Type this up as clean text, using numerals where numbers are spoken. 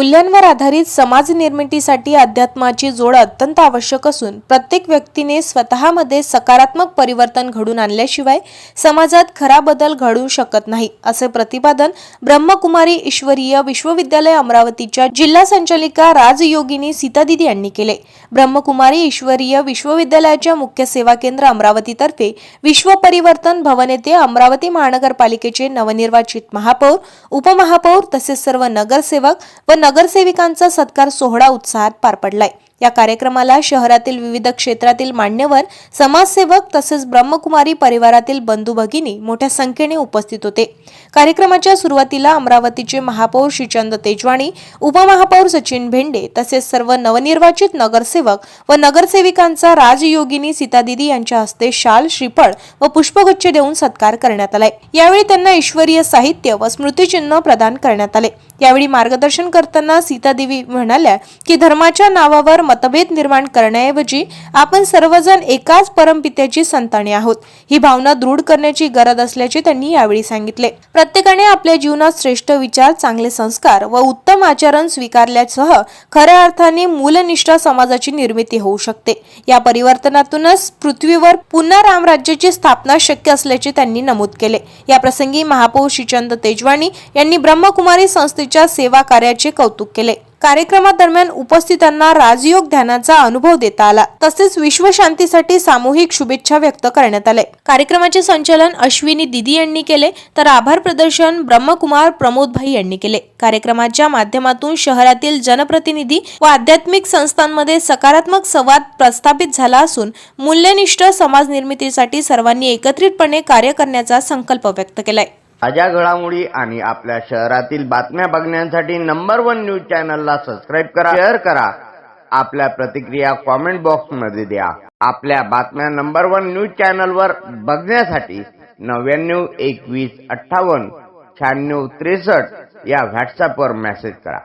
मूल्यांवर आधारित समाज निर्मितीसाठी अध्यात्माची जोड अत्यंत आवश्यक असून प्रत्येक व्यक्तीने स्वतःमध्ये सकारात्मक परिवर्तन घडून आणल्याशिवाय समाजात खरा बदल घडू शकत नाही, असे प्रतिपादन ब्रह्मकुमारी ईश्वरीय विश्वविद्यालय अमरावतीच्या जिल्हा संचालिका राजयोगिनी सीतादिदी यांनी केले। ब्रह्मकुमारी ईश्वरीय विश्वविद्यालयाच्या मुख्य सेवा केंद्र अमरावतीतर्फे विश्व परिवर्तन भवन येथे अमरावती महानगरपालिकेचे नवनिर्वाचित महापौर, उपमहापौर तसेच सर्व नगरसेवक व नगरसेविकांचा सत्कार सोहळा उत्साहात पार पडलाय। या कार्यक्रमाला शहरातील विविध क्षेत्रातील मान्यवर, समाजसेवक तसेच ब्रह्मकुमारी परिवारातील बंधू भगिनी मोठ्या संख्येने उपस्थित होते। कार्यक्रमाच्या सुरुवातीला अमरावतीचे महापौर श्रीचंद तेजवाणी, उपमहापौर सचिन भेंडे तसेच सर्व नवनिर्वाचित नगरसेवक व नगरसेविकांचा राजयोगिनी सीतादिदी यांच्या हस्ते शाल, श्रीफळ व पुष्पगुच्छ देऊन सत्कार करण्यात आलाय। यावेळी त्यांना ईश्वरीय साहित्य व स्मृतिचिन्ह प्रदान करण्यात आले। यावेळी मार्गदर्शन करताना सीतादेवी म्हणाल्या की धर्माच्या नावावर मतभेद निर्माण करण्याऐवजी आपण सर्वजण एकाच परमपित्याची संताने आहोत, ही भावना दृढ करण्याची गरज असल्याचे त्यांनी यावेळी सांगितले। प्रत्येकाने आपल्या जीवनात श्रेष्ठ विचार, चांगले संस्कार व उत्तम आचरण स्वीकारल्यासह खऱ्या अर्थाने मूलनिष्ठ समाजाची निर्मिती होऊ शकते। या परिवर्तनातूनच पृथ्वीवर पुन्हा रामराज्याची स्थापना शक्य असल्याचे त्यांनी नमूद केले। या प्रसंगी महापौर श्रीचंद तेजवाणी यांनी ब्रह्मकुमारी संस्थेच्या सेवा कार्याचे कौतुक केले। कार्यक्रमादरम्यान उपस्थितांना राजयोग ध्यानाचा अनुभव देता आला, तसेच विश्व शांतीसाठी सामूहिक शुभेच्छा व्यक्त करण्यात आले। कार्यक्रमाचे संचालन अश्विनी दिदी यांनी केले, तर आभार प्रदर्शन ब्रह्मकुमार प्रमोद भाई यांनी केले। कार्यक्रमाच्या माध्यमातून शहरातील जनप्रतिनिधी व आध्यात्मिक संस्थांमध्ये सकारात्मक संवाद प्रस्थापित झाला असून मूल्यनिष्ठ समाज निर्मितीसाठी सर्वांनी एकत्रितपणे कार्य करण्याचा संकल्प व्यक्त केलाय। ताज्या घडामोडी आणि आपल्या शहरातील बातम्या बघण्यासाठी नंबर 1 न्यूज चॅनलला सबस्क्राइब करा, शेअर करा, आपल्या प्रतिक्रिया कमेंट बॉक्स मध्ये द्या। आपल्या बातम्या नंबर 1 न्यूज चॅनलवर बघण्यासाठी 99 21 58 96 63 या व्हॉट्सअपवर मेसेज करा।